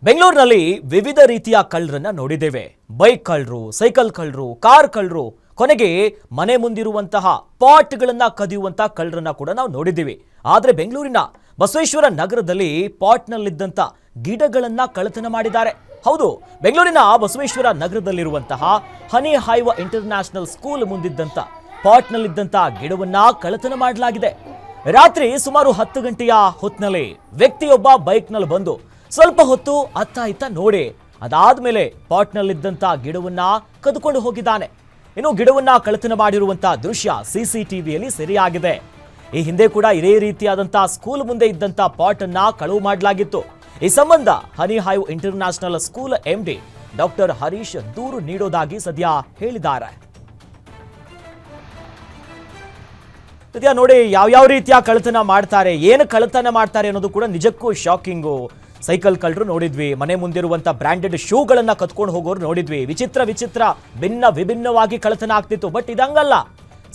ಬೆಂಗಳೂರಿನಲ್ಲಿ ವಿವಿಧ ರೀತಿಯ ಕಳ್ಳರನ್ನ ನೋಡಿದ್ದೇವೆ. ಬೈಕ್ ಕಳ್ಳರು, ಸೈಕಲ್ ಕಳ್ಳರು, ಕಾರ್ ಕಳ್ಳರು, ಕೊನೆಗೆ ಮನೆ ಮುಂದಿರುವಂತಹ ಪಾಟ್ಗಳನ್ನ ಕದಿಯುವಂತಹ ಕಳ್ಳರನ್ನ ಕೂಡ ನಾವು ನೋಡಿದ್ದೀವಿ. ಆದರೆ ಬೆಂಗಳೂರಿನ ಬಸವೇಶ್ವರ ನಗರದಲ್ಲಿ ಪಾಟ್ನಲ್ಲಿದ್ದಂತ ಗಿಡಗಳನ್ನ ಕಳ್ಳತನ ಮಾಡಿದ್ದಾರೆ. ಹೌದು, ಬೆಂಗಳೂರಿನ ಬಸವೇಶ್ವರ ನಗರದಲ್ಲಿರುವಂತಹ ಹನಿ ಹೈವ ಇಂಟರ್ನ್ಯಾಷನಲ್ ಸ್ಕೂಲ್ ಮುಂದಿದ್ದಂತ ಪಾಟ್ನಲ್ಲಿದ್ದಂತ ಗಿಡವನ್ನ ಕಳ್ಳತನ ಮಾಡಲಾಗಿದೆ. ರಾತ್ರಿ ಸುಮಾರು 10 ಗಂಟೆಯ ಹೊತ್ತಿನಲ್ಲಿ ವ್ಯಕ್ತಿಯೊಬ್ಬ ಬೈಕ್ನಲ್ಲಿ ಬಂದು ಸ್ವಲ್ಪ ಹೊತ್ತು ಅತ್ತ ಇತ್ತ ನೋಡಿ ಅದಾದ್ಮೇಲೆ ಪಾಟ್ನಲ್ಲಿದ್ದಂತ ಗಿಡವನ್ನ ಕದ್ಕೊಂಡು ಹೋಗಿದ್ದಾನೆ. ಇನ್ನು ಗಿಡವನ್ನ ಕಳ್ಳತನ ಮಾಡಿರುವಂತಹ ದೃಶ್ಯ ಸಿಸಿಟಿವಿಯಲ್ಲಿ ಸೆರೆಯಾಗಿದೆ. ಈ ಹಿಂದೆ ಕೂಡ ಇದೇ ರೀತಿಯಾದಂತಹ ಸ್ಕೂಲ್ ಮುಂದೆ ಇದ್ದಂತ ಪಾಟ್ ಅನ್ನ ಕಳವು ಮಾಡಲಾಗಿತ್ತು. ಈ ಸಂಬಂಧ honey hive international school MD doctor Harish ದೂರು ನೀಡೋದಾಗಿ ಸದ್ಯ ಹೇಳಿದ್ದಾರೆ. ಸದ್ಯ ನೋಡಿ ಯಾವ ರೀತಿಯ ಕಳ್ಳತನ ಮಾಡ್ತಾರೆ, ಏನು ಕಳ್ಳತನ ಮಾಡ್ತಾರೆ ಅನ್ನೋದು ಕೂಡ ನಿಜಕ್ಕೂ ಶಾಕಿಂಗು. ಸೈಕಲ್ ಕಳ್ಳರು ನೋಡಿದ್ವಿ, ಮನೆ ಮುಂದಿರುವಂತ ಬ್ರಾಂಡೆಡ್ ಶೂಗಳನ್ನ ಕತ್ಕೊಂಡು ಹೋಗೋರು ನೋಡಿದ್ವಿ. ವಿಚಿತ್ರ ವಿಭಿನ್ನವಾಗಿ ಕಳ್ಳತನ ಆಗ್ತಿತ್ತು. ಬಟ್ ಇದಂಗಲ್ಲ,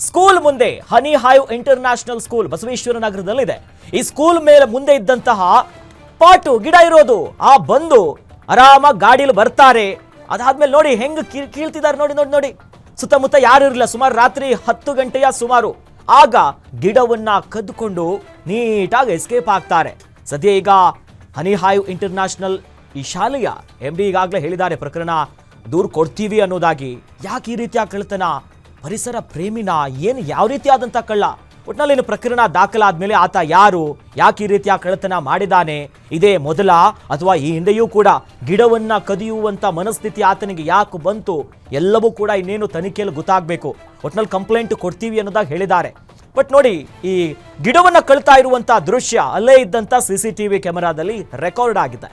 ಸ್ಕೂಲ್ ಮುಂದೆ ಹನಿ ಹೈವ್ ಇಂಟರ್ನ್ಯಾಷನಲ್ ಸ್ಕೂಲ್ ಬಸವೇಶ್ವರ ನಗರದಲ್ಲಿದೆ. ಈ ಸ್ಕೂಲ್ ಮೇಲೆ ಮುಂದೆ ಇದ್ದಂತಹ ಪಾಟು ಗಿಡ ಇರೋದು ಆ ಬಂದು ಆರಾಮಾಗಿ ಗಾಡಿಯಲ್ಲಿ ಬರ್ತಾರೆ. ಅದಾದ್ಮೇಲೆ ನೋಡಿ ಹೆಂಗ್ ಕೀಳ್ತಿದ್ದಾರೆ ನೋಡಿ. ಸುತ್ತಮುತ್ತ ಯಾರು ಇರಲಿಲ್ಲ. ಸುಮಾರು ರಾತ್ರಿ 10 ಗಂಟೆಯ ಸುಮಾರು ಆಗ ಗಿಡವನ್ನ ಕದ್ದುಕೊಂಡು ನೀಟಾಗಿ ಎಸ್ಕೇಪ್ ಆಗ್ತಾರೆ. ಸದ್ಯ ಈಗ ಹನಿ ಹೈವ್ ಇಂಟರ್ನ್ಯಾಷನಲ್ ಈ ಶಾಲೆಯ MD ಈಗಾಗಲೇ ಹೇಳಿದ್ದಾರೆ, ಪ್ರಕರಣ ದೂರು ಕೊಡ್ತೀವಿ ಅನ್ನೋದಾಗಿ. ಯಾಕೆ ಈ ರೀತಿಯ ಕಳ್ಳತನ? ಪರಿಸರ ಪ್ರೇಮಿನ ಏನು ಯಾವ ರೀತಿಯಾದಂಥ ಕಳ್ಳ? ಒಟ್ಟಿನಲ್ಲಿ ಪ್ರಕರಣ ದಾಖಲಾದ್ಮೇಲೆ ಆತ ಯಾರು, ಯಾಕೆ ಈ ರೀತಿಯ ಕಳ್ಳತನ ಮಾಡಿದಾನೆ, ಇದೇ ಮೊದಲ ಅಥವಾ ಈ ಹಿಂದೆಯೂ ಕೂಡ ಗಿಡವನ್ನ ಕದಿಯುವಂತ ಮನಸ್ಥಿತಿ ಆತನಿಗೆ ಯಾಕೆ ಬಂತು, ಎಲ್ಲವೂ ಕೂಡ ಇನ್ನೇನು ತನಿಖೆಯಲ್ಲಿ ಗೊತ್ತಾಗಬೇಕು. ಒಟ್ಟಿನಲ್ಲಿ ಕಂಪ್ಲೇಂಟ್ ಕೊಡ್ತೀವಿ ಅನ್ನೋದಾಗಿ ಹೇಳಿದ್ದಾರೆ. ಬಟ್ ನೋಡಿ, ಈ ಗಿಡವನ್ನ ಕಳ್ತಾ ಇರುವಂತ ದೃಶ್ಯ ಅಲ್ಲೇ ಇದ್ದಂತ CCTV ಕ್ಯಾಮೆರಾದಲ್ಲಿ ರೆಕಾರ್ಡ್ ಆಗಿದೆ.